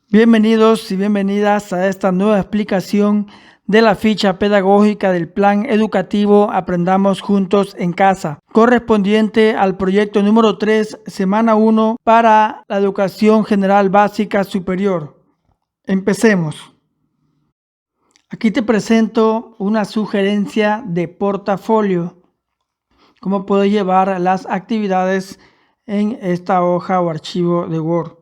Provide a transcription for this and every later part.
Bienvenidos y bienvenidas a esta nueva explicación de la ficha pedagógica del Plan Educativo Aprendamos Juntos en Casa, correspondiente al proyecto número 3, semana 1, para la educación general básica superior. Empecemos. Aquí te presento una sugerencia de portafolio, cómo puedes llevar las actividades en esta hoja o archivo de Word.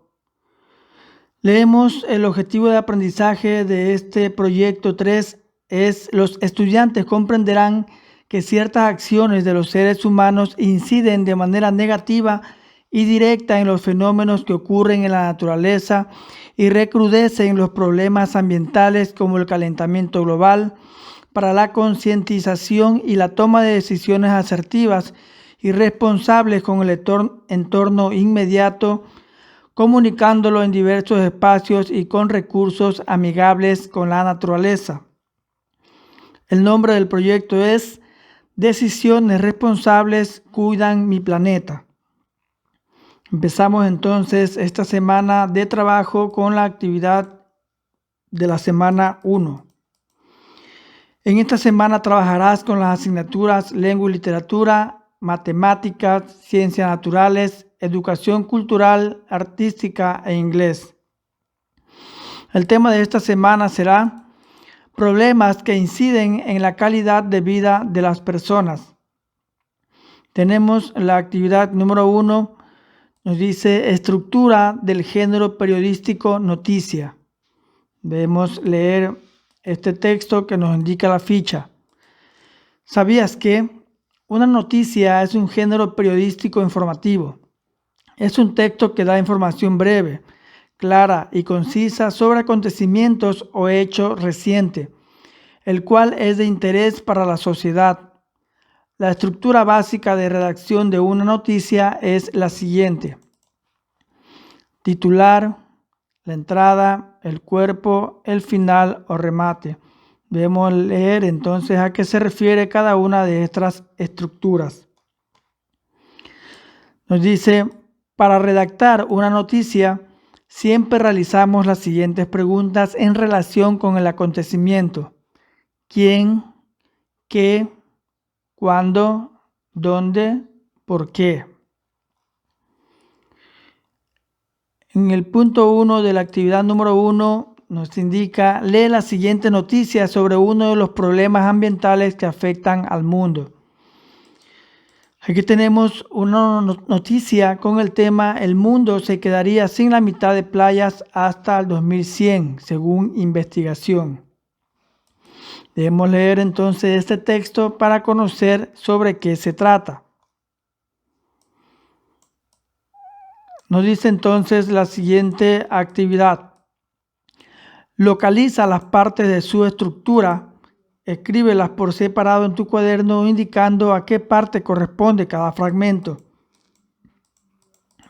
Leemos el objetivo de aprendizaje de este proyecto 3 es: los estudiantes comprenderán que ciertas acciones de los seres humanos inciden de manera negativa y directa en los fenómenos que ocurren en la naturaleza y recrudecen los problemas ambientales como el calentamiento global, para la concientización y la toma de decisiones asertivas y responsables con el entorno inmediato, comunicándolo en diversos espacios y con recursos amigables con la naturaleza. El nombre del proyecto es Decisiones responsables cuidan mi planeta. Empezamos entonces esta semana de trabajo con la actividad de la semana 1. En esta semana trabajarás con las asignaturas Lengua y Literatura, Matemáticas, Ciencias Naturales, Educación Cultural, Artística e Inglés. El tema de esta semana será problemas que inciden en la calidad de vida de las personas. Tenemos la actividad número 1, nos dice estructura del género periodístico noticia. Debemos leer este texto que nos indica la ficha. ¿Sabías que una noticia es un género periodístico informativo? Es un texto que da información breve, clara y concisa sobre acontecimientos o hecho reciente, el cual es de interés para la sociedad. La estructura básica de redacción de una noticia es la siguiente: titular, la entrada, el cuerpo, el final o remate. Debemos leer entonces a qué se refiere cada una de estas estructuras. Nos dice: para redactar una noticia, siempre realizamos las siguientes preguntas en relación con el acontecimiento: ¿quién? ¿Qué? ¿Cuándo? ¿Dónde? ¿Por qué? En el punto 1 de la actividad número 1 nos indica: lee la siguiente noticia sobre uno de los problemas ambientales que afectan al mundo. Aquí tenemos una noticia con el tema: el mundo se quedaría sin la mitad de playas hasta el 2100, según investigación. Debemos leer entonces este texto para conocer sobre qué se trata. Nos dice entonces la siguiente actividad: localiza las partes de su estructura. Escríbelas por separado en tu cuaderno indicando a qué parte corresponde cada fragmento.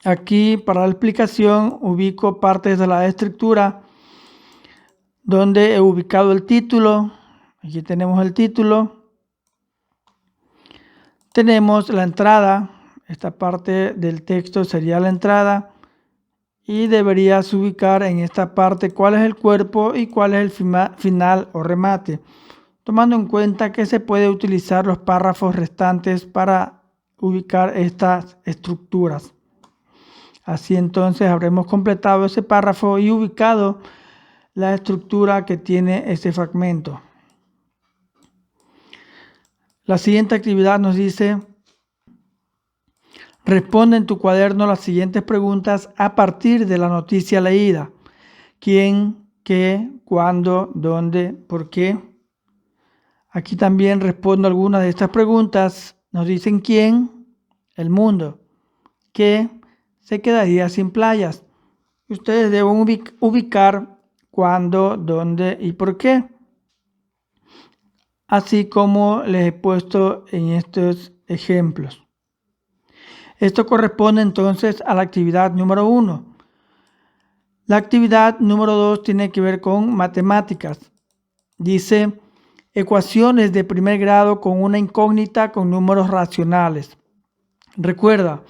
Aquí, para la explicación, ubico partes de la estructura donde he ubicado el título. Aquí tenemos el título. Tenemos la entrada. Esta parte del texto sería la entrada. Y deberías ubicar en esta parte cuál es el cuerpo y cuál es el final o remate, tomando en cuenta que se puede utilizar los párrafos restantes para ubicar estas estructuras. Así entonces habremos completado ese párrafo y ubicado la estructura que tiene ese fragmento. La siguiente actividad nos dice: responde en tu cuaderno las siguientes preguntas a partir de la noticia leída: ¿quién? ¿Qué? ¿Cuándo? ¿Dónde? ¿Por qué? Aquí también respondo algunas de estas preguntas. Nos dicen: ¿quién? El mundo. ¿Qué? Se quedaría sin playas. Ustedes deben ubicar cuándo, dónde y por qué, así como les he puesto en estos ejemplos. Esto corresponde entonces a la actividad número 1. La actividad número 2 tiene que ver con matemáticas. Dice: ecuaciones de primer grado con una incógnita con números racionales. Recuerda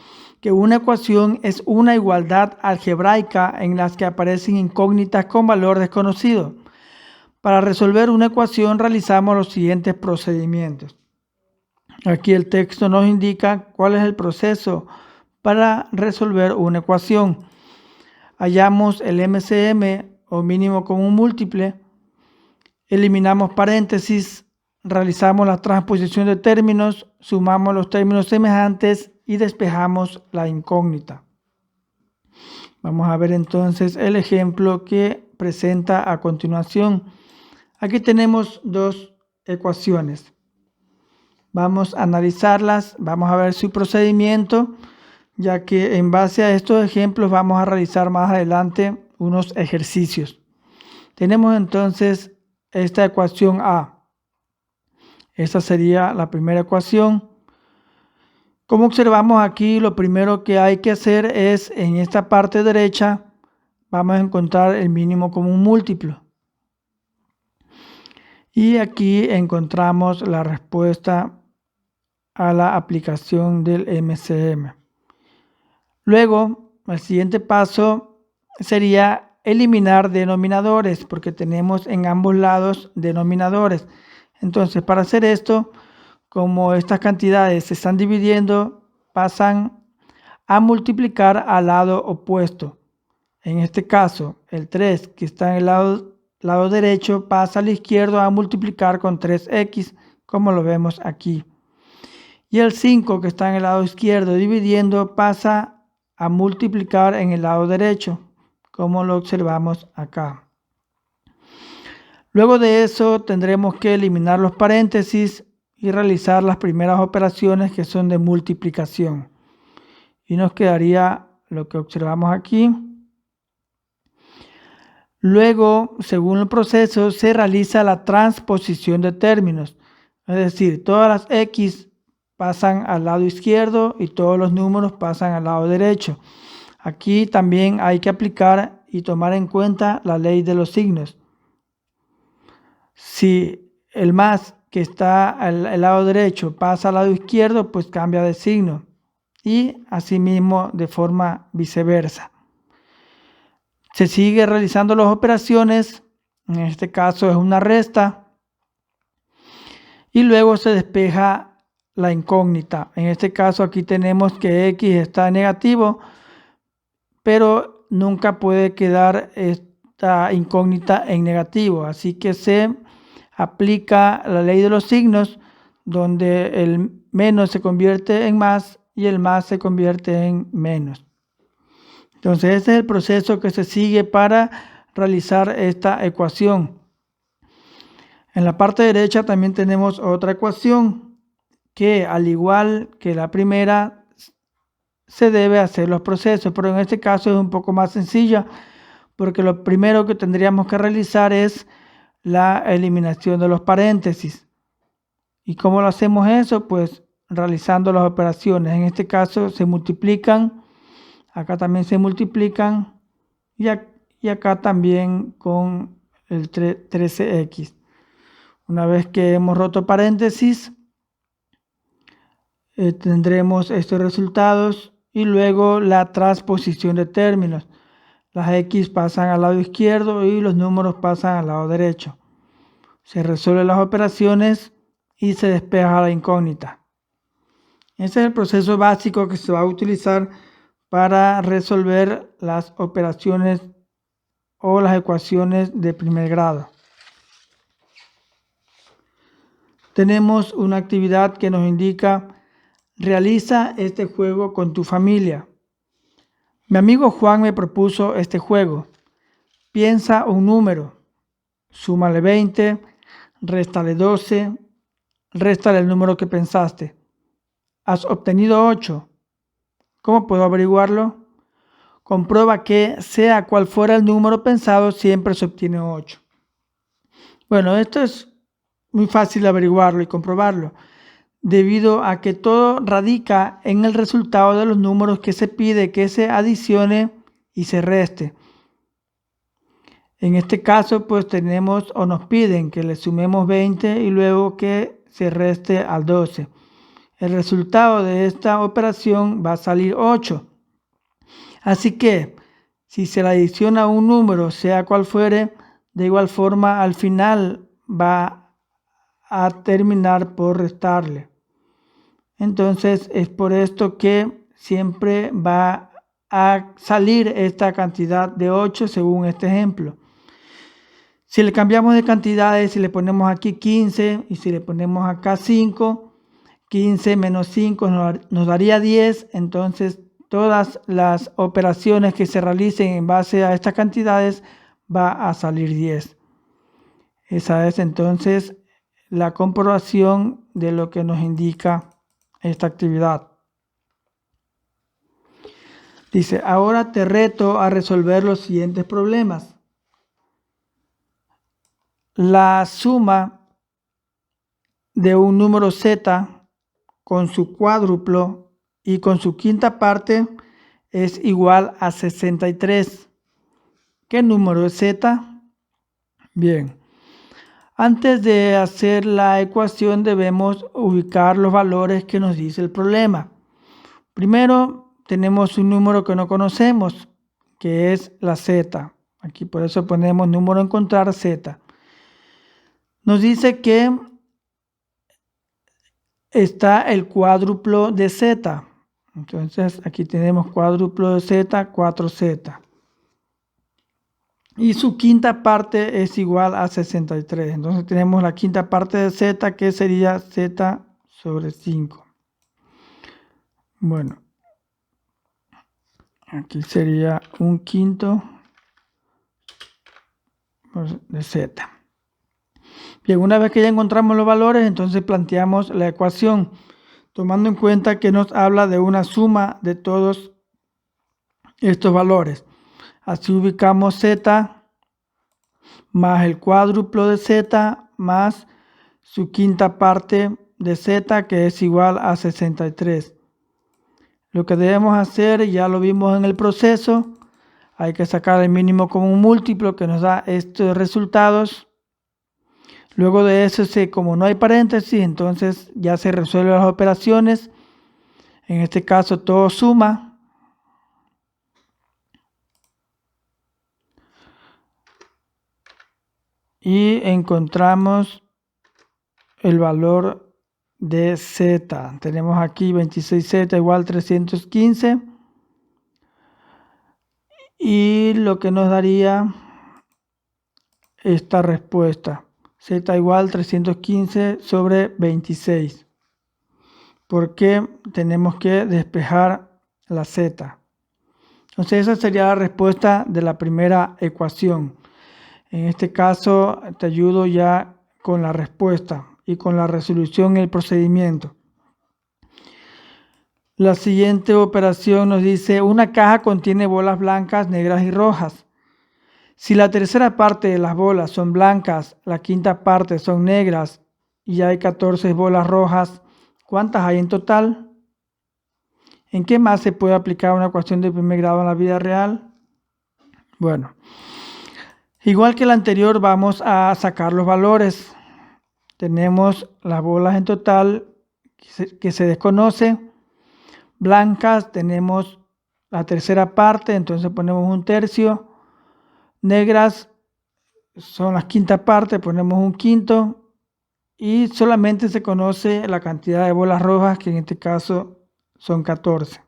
que una ecuación es una igualdad algebraica en las que aparecen incógnitas con valor desconocido. Para resolver una ecuación realizamos los siguientes procedimientos. Aquí el texto nos indica cuál es el proceso para resolver una ecuación. Hallamos el MCM o mínimo común múltiple, eliminamos paréntesis, realizamos la transposición de términos, sumamos los términos semejantes y despejamos la incógnita. Vamos a ver entonces el ejemplo que presenta a continuación. Aquí tenemos dos ecuaciones. Vamos a analizarlas, vamos a ver su procedimiento, ya que en base a estos ejemplos vamos a realizar más adelante unos ejercicios. Tenemos entonces esta ecuación A. Esta sería la primera ecuación. Como observamos aquí, lo primero que hay que hacer es, en esta parte derecha, vamos a encontrar el mínimo común múltiplo. Y aquí encontramos la respuesta a la aplicación del MCM. Luego, el siguiente paso sería eliminar denominadores, porque tenemos en ambos lados denominadores. Entonces, para hacer esto, como estas cantidades se están dividiendo, pasan a multiplicar al lado opuesto. En este caso, el 3 que está en el lado derecho pasa al izquierdo a multiplicar con 3x, como lo vemos aquí. Y el 5 que está en el lado izquierdo dividiendo pasa a multiplicar en el lado derecho, como lo observamos acá. Luego de eso tendremos que eliminar los paréntesis y realizar las primeras operaciones que son de multiplicación. Y nos quedaría lo que observamos aquí. Luego, según el proceso, se realiza la transposición de términos. Es decir, todas las x pasan al lado izquierdo y todos los números pasan al lado derecho. Aquí también hay que aplicar y tomar en cuenta la ley de los signos. Si el más que está al lado derecho pasa al lado izquierdo, pues cambia de signo. Y asimismo de forma viceversa. Se sigue realizando las operaciones, en este caso es una resta, y luego se despeja la incógnita. En este caso aquí tenemos que x está negativo, pero nunca puede quedar esta incógnita en negativo, así que se aplica la ley de los signos, donde el menos se convierte en más y el más se convierte en menos. Entonces ese es el proceso que se sigue para realizar esta ecuación. En la parte derecha también tenemos otra ecuación que, al igual que la primera, se debe hacer los procesos, pero en este caso es un poco más sencilla, porque lo primero que tendríamos que realizar es la eliminación de los paréntesis. ¿Y cómo lo hacemos eso? Pues realizando las operaciones. En este caso se multiplican, acá también se multiplican y acá también con el 13x. Una vez que hemos roto paréntesis, tendremos estos resultados y luego la transposición de términos. Las x pasan al lado izquierdo y los números pasan al lado derecho. Se resuelven las operaciones y se despeja la incógnita. Ese es el proceso básico que se va a utilizar para resolver las operaciones o las ecuaciones de primer grado. Tenemos una actividad que nos indica: realiza este juego con tu familia. Mi amigo Juan me propuso este juego. Piensa un número, súmale 20, réstale 12, réstale el número que pensaste. Has obtenido 8. ¿Cómo puedo averiguarlo? Comprueba que, sea cual fuera el número pensado, siempre se obtiene 8. Bueno, esto es muy fácil de averiguarlo y comprobarlo, debido a que todo radica en el resultado de los números que se pide que se adicione y se reste. En este caso, pues tenemos o nos piden que le sumemos 20 y luego que se reste al 12. El resultado de esta operación va a salir 8. Así que si se le adiciona un número, sea cual fuere, de igual forma al final va a terminar por restarle. Entonces es por esto que siempre va a salir esta cantidad de 8 según este ejemplo. Si le cambiamos de cantidades, si le ponemos aquí 15 y si le ponemos acá 5, 15 menos 5 nos daría 10. Entonces todas las operaciones que se realicen en base a estas cantidades va a salir 10. Esa es entonces la comprobación de lo que nos indica esta actividad. Dice, ahora te reto a resolver los siguientes problemas. La suma de un número z con su cuádruplo y con su quinta parte es igual a 63. ¿Qué número es z? Bien. Antes de hacer la ecuación debemos ubicar los valores que nos dice el problema. Primero tenemos un número que no conocemos, que es la z. Aquí por eso ponemos número a encontrar z. Nos dice que está el cuádruplo de z. Entonces aquí tenemos cuádruplo de z, 4z. Y su quinta parte es igual a 63. Entonces tenemos la quinta parte de z, que sería z sobre 5. Bueno, aquí sería un quinto de z. Bien, una vez que ya encontramos los valores, entonces planteamos la ecuación, tomando en cuenta que nos habla de una suma de todos estos valores. Así ubicamos z más el cuádruplo de z más su quinta parte de z, que es igual a 63. Lo que debemos hacer, ya lo vimos en el proceso, hay que sacar el mínimo común múltiplo que nos da estos resultados. Luego de eso, como no hay paréntesis, entonces ya se resuelven las operaciones. En este caso todo suma. Y encontramos el valor de z. Tenemos aquí 26z igual 315. Y lo que nos daría esta respuesta. Z igual 315 sobre 26. Porque tenemos que despejar la z. Entonces esa sería la respuesta de la primera ecuación. En este caso te ayudo ya con la respuesta y con la resolución y el procedimiento. La siguiente operación nos dice, una caja contiene bolas blancas, negras y rojas. Si la tercera parte de las bolas son blancas, la quinta parte son negras y hay 14 bolas rojas, ¿cuántas hay en total? ¿En qué más se puede aplicar una ecuación de primer grado en la vida real? Bueno, igual que la anterior vamos a sacar los valores. Tenemos las bolas en total que se desconoce. Blancas tenemos la tercera parte, entonces ponemos un tercio. Negras son las quinta parte, ponemos un quinto. Y solamente se conoce la cantidad de bolas rojas, que en este caso son 14.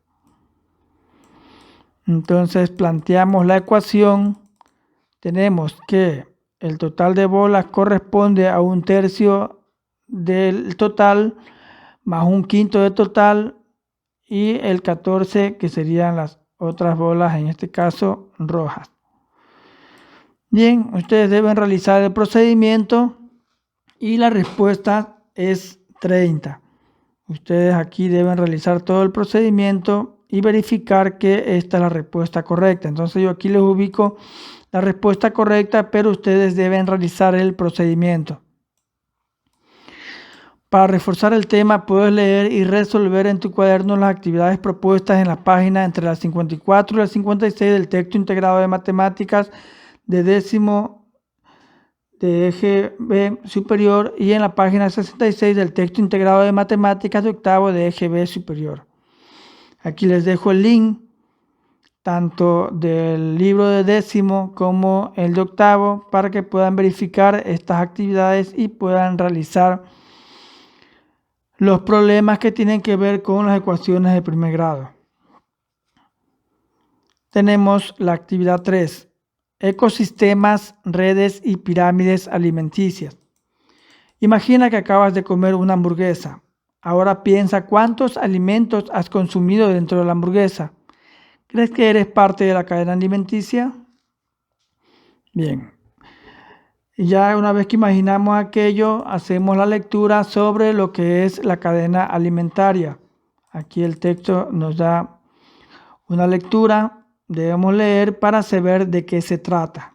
Entonces planteamos la ecuación. Tenemos que el total de bolas corresponde a un tercio del total más un quinto del total y el 14 que serían las otras bolas, en este caso rojas. Bien, ustedes deben realizar el procedimiento y la respuesta es 30. Ustedes aquí deben realizar todo el procedimiento y verificar que esta es la respuesta correcta. Entonces yo aquí les ubico la respuesta correcta, pero ustedes deben realizar el procedimiento. Para reforzar el tema, puedes leer y resolver en tu cuaderno las actividades propuestas en la página entre la 54 y la 56 del texto integrado de matemáticas de décimo de EGB superior y en la página 66 del texto integrado de matemáticas de octavo de EGB superior. Aquí les dejo el link tanto del libro de décimo como el de octavo para que puedan verificar estas actividades y puedan realizar los problemas que tienen que ver con las ecuaciones de primer grado. Tenemos la actividad 3. Ecosistemas, redes y pirámides alimenticias. Imagina que acabas de comer una hamburguesa. Ahora piensa cuántos alimentos has consumido dentro de la hamburguesa. ¿Crees que eres parte de la cadena alimenticia? Bien. Y ya una vez que imaginamos aquello, hacemos la lectura sobre lo que es la cadena alimentaria. Aquí el texto nos da una lectura. Debemos leer para saber de qué se trata.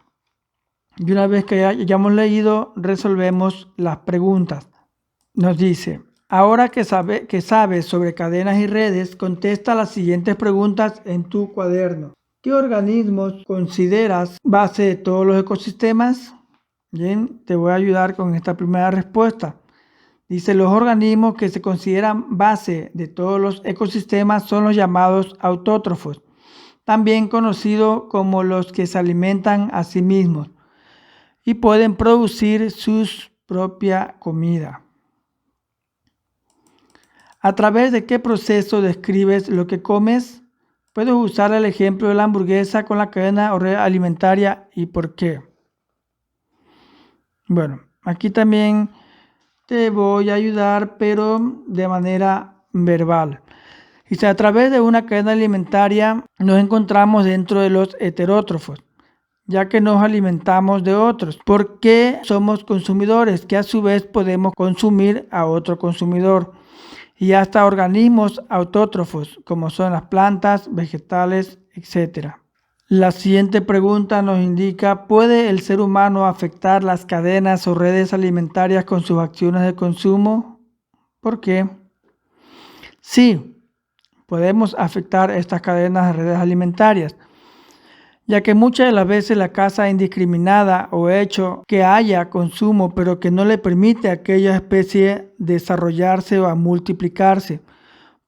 Y una vez que hayamos leído, resolvemos las preguntas. Nos dice, ahora que sabes sobre cadenas y redes, contesta las siguientes preguntas en tu cuaderno. ¿Qué organismos consideras base de todos los ecosistemas? Bien, te voy a ayudar con esta primera respuesta. Dice, los organismos que se consideran base de todos los ecosistemas son los llamados autótrofos, también conocidos como los que se alimentan a sí mismos y pueden producir su propia comida. ¿A través de qué proceso describes lo que comes? Puedes usar el ejemplo de la hamburguesa con la cadena o red alimentaria y por qué. Bueno, aquí también te voy a ayudar, pero de manera verbal. Dice, a través de una cadena alimentaria nos encontramos dentro de los heterótrofos, ya que nos alimentamos de otros, porque somos consumidores, que a su vez podemos consumir a otro consumidor, y hasta organismos autótrofos, como son las plantas, vegetales, etc. La siguiente pregunta nos indica, ¿puede el ser humano afectar las cadenas o redes alimentarias con sus acciones de consumo? ¿Por qué? Sí. Podemos afectar estas cadenas de redes alimentarias, ya que muchas de las veces la caza indiscriminada o hecho que haya consumo, pero que no le permite a aquella especie desarrollarse o a multiplicarse,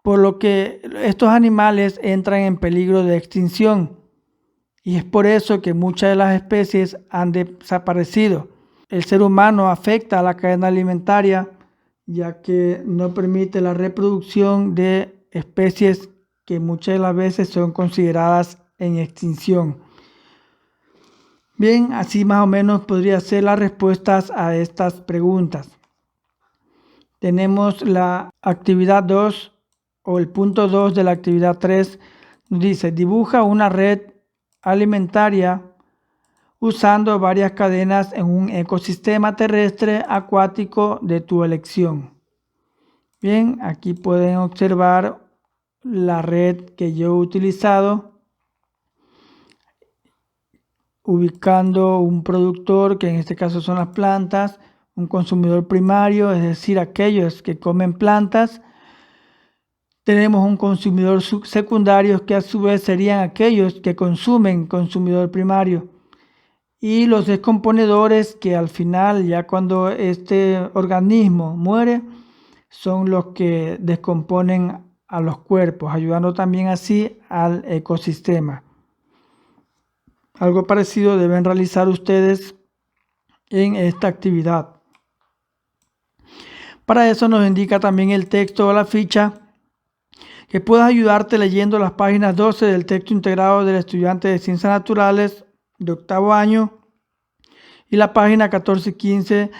por lo que estos animales entran en peligro de extinción. Y es por eso que muchas de las especies han desaparecido. El ser humano afecta a la cadena alimentaria, ya que no permite la reproducción de especies que muchas de las veces son consideradas en extinción. Bien, así más o menos podría ser las respuestas a estas preguntas. Tenemos la actividad 2 o el punto 2 de la actividad 3. Dice, dibuja una red alimentaria usando varias cadenas en un ecosistema terrestre acuático de tu elección. Bien, aquí pueden observar la red que yo he utilizado, ubicando un productor, que en este caso son las plantas, un consumidor primario, es decir, aquellos que comen plantas. Tenemos un consumidor secundario, que a su vez serían aquellos que consumen consumidor primario. Y los descomponedores, que al final, ya cuando este organismo muere, son los que descomponen a los cuerpos, ayudando también así al ecosistema. Algo parecido deben realizar ustedes en esta actividad. Para eso nos indica también el texto o la ficha, que puedes ayudarte leyendo las páginas 12 del texto integrado del estudiante de Ciencias Naturales de octavo año y la página 14 y 15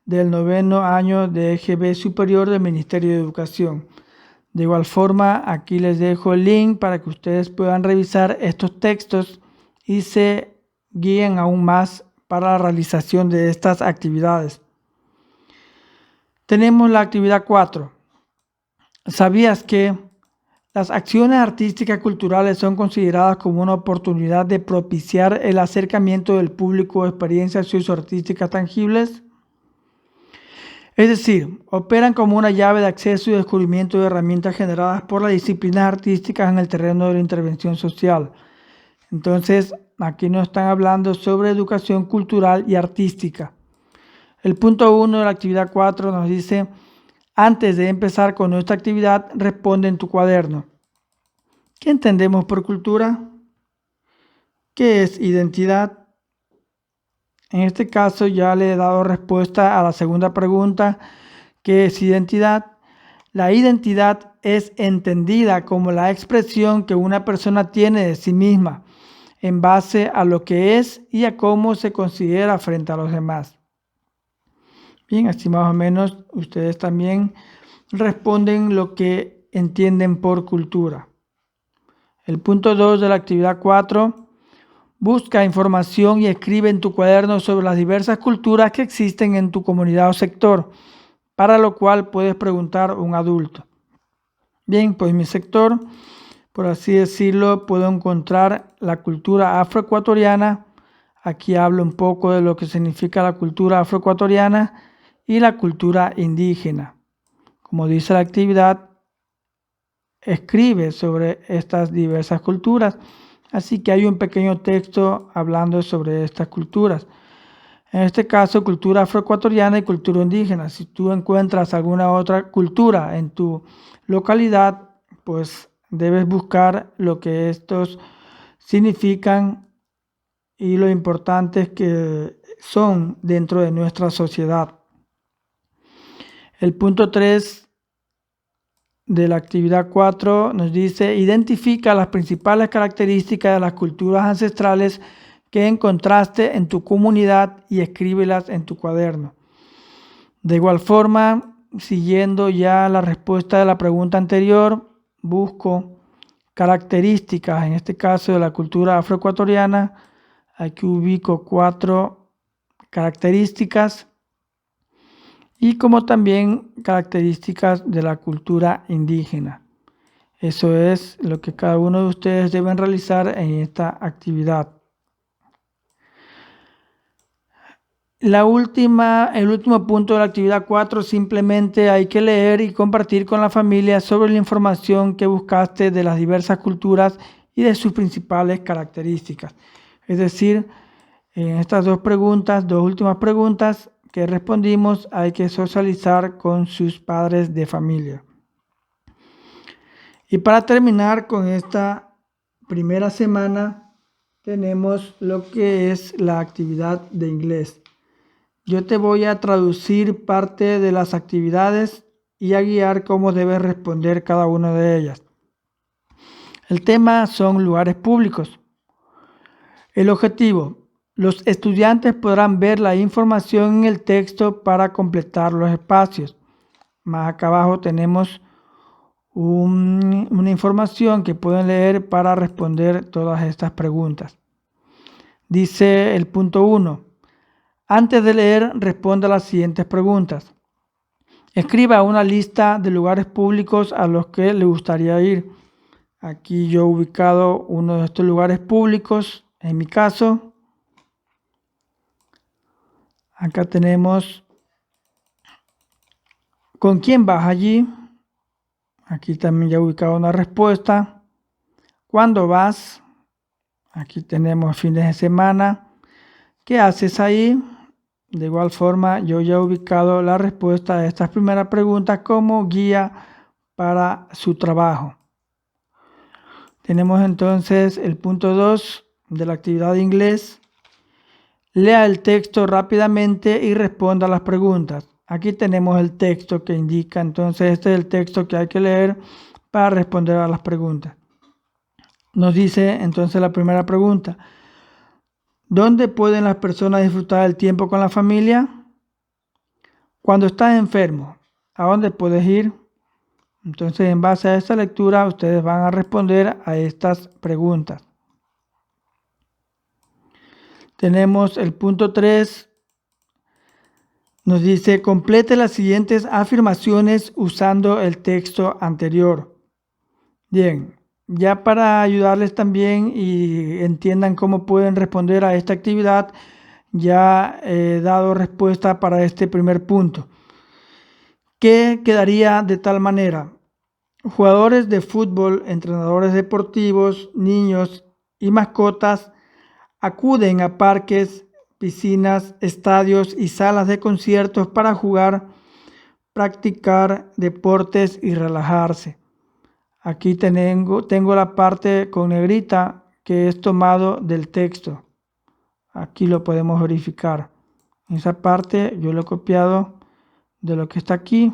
del noveno año de EGB superior del Ministerio de Educación. De igual forma, aquí les dejo el link para que ustedes puedan revisar estos textos y se guíen aún más para la realización de estas actividades. Tenemos la actividad 4. ¿Sabías que las acciones artísticas culturales son consideradas como una oportunidad de propiciar el acercamiento del público a experiencias socioartísticas tangibles? Es decir, operan como una llave de acceso y descubrimiento de herramientas generadas por las disciplinas artísticas en el terreno de la intervención social. Entonces, aquí nos están hablando sobre educación cultural y artística. El punto 1 de la actividad 4 nos dice, antes de empezar con nuestra actividad, responde en tu cuaderno. ¿Qué entendemos por cultura? ¿Qué es identidad? En este caso ya le he dado respuesta a la segunda pregunta, ¿qué es identidad? La identidad es entendida como la expresión que una persona tiene de sí misma en base a lo que es y a cómo se considera frente a los demás. Bien, así más o menos ustedes también responden lo que entienden por cultura. El punto 2 de la actividad 4, busca información y escribe en tu cuaderno sobre las diversas culturas que existen en tu comunidad o sector, para lo cual puedes preguntar a un adulto. Bien, pues en mi sector, por así decirlo, puedo encontrar la cultura afroecuatoriana. Aquí hablo un poco de lo que significa la cultura afroecuatoriana y la cultura indígena. Como dice la actividad, escribe sobre estas diversas culturas. Así que hay un pequeño texto hablando sobre estas culturas. En este caso, cultura afroecuatoriana y cultura indígena. Si tú encuentras alguna otra cultura en tu localidad, pues debes buscar lo que estos significan y lo importantes que son dentro de nuestra sociedad. El punto 3 de la actividad 4 nos dice, identifica las principales características de las culturas ancestrales que encontraste en tu comunidad y escríbelas en tu cuaderno. De igual forma, siguiendo ya la respuesta de la pregunta anterior, busco características, en este caso de la cultura afroecuatoriana. Aquí ubico 4 características y como también características de la cultura indígena. Eso es lo que cada uno de ustedes deben realizar en esta actividad. El último punto de la actividad 4, simplemente hay que leer y compartir con la familia sobre la información que buscaste de las diversas culturas y de sus principales características. Es decir, en estas dos últimas preguntas que respondimos, hay que socializar con sus padres de familia. Y para terminar con esta primera semana, tenemos lo que es la actividad de inglés. Yo te voy a traducir parte de las actividades y a guiar cómo debes responder cada una de ellas. El tema son lugares públicos. El objetivo: los estudiantes podrán ver la información en el texto para completar los espacios. Más acá abajo tenemos una información que pueden leer para responder todas estas preguntas. Dice el punto 1. Antes de leer, responda a las siguientes preguntas. Escriba una lista de lugares públicos a los que le gustaría ir. Aquí yo he ubicado uno de estos lugares públicos, en mi caso. Acá tenemos ¿con quién vas allí? Aquí también ya he ubicado una respuesta. ¿Cuándo vas? Aquí tenemos fines de semana. ¿Qué haces ahí? De igual forma, yo ya he ubicado la respuesta a estas primeras preguntas como guía para su trabajo. Tenemos entonces el punto 2 de la actividad de inglés. Lea el texto rápidamente y responda a las preguntas. Aquí tenemos el texto que indica, entonces este es el texto que hay que leer para responder a las preguntas. Nos dice entonces la primera pregunta: ¿dónde pueden las personas disfrutar del tiempo con la familia? Cuando estás enfermo, ¿a dónde puedes ir? Entonces, en base a esta lectura, ustedes van a responder a estas preguntas. Tenemos el punto 3. Nos dice, complete las siguientes afirmaciones usando el texto anterior. Bien, ya para ayudarles también y entiendan cómo pueden responder a esta actividad, ya he dado respuesta para este primer punto, que quedaría de tal manera: jugadores de fútbol, entrenadores deportivos, niños y mascotas acuden a parques piscinas, estadios y salas de conciertos para jugar, practicar deportes y relajarse. Aquí tengo la parte con negrita que es tomado del texto. Aquí lo podemos verificar. Esa parte yo lo he copiado de lo que está aquí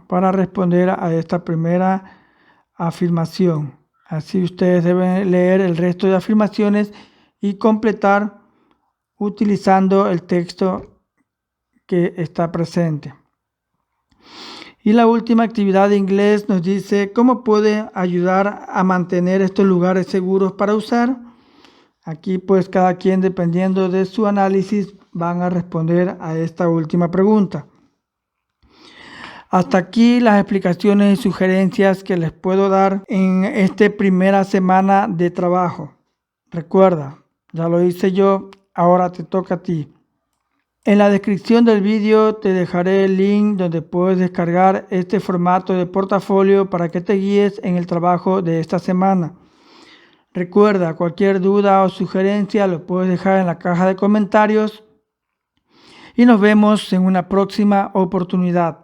para responder a esta primera afirmación. Así ustedes deben leer el resto de afirmaciones y completar utilizando el texto que está presente. Y la última actividad de inglés nos dice cómo puede ayudar a mantener estos lugares seguros para usar. Aquí pues cada quien, dependiendo de su análisis, van a responder a esta última pregunta. Hasta aquí las explicaciones y sugerencias que les puedo dar en esta primera semana de trabajo. Recuerda, ya lo hice yo, ahora te toca a ti. En la descripción del vídeo te dejaré el link donde puedes descargar este formato de portafolio para que te guíes en el trabajo de esta semana. Recuerda, cualquier duda o sugerencia lo puedes dejar en la caja de comentarios y nos vemos en una próxima oportunidad.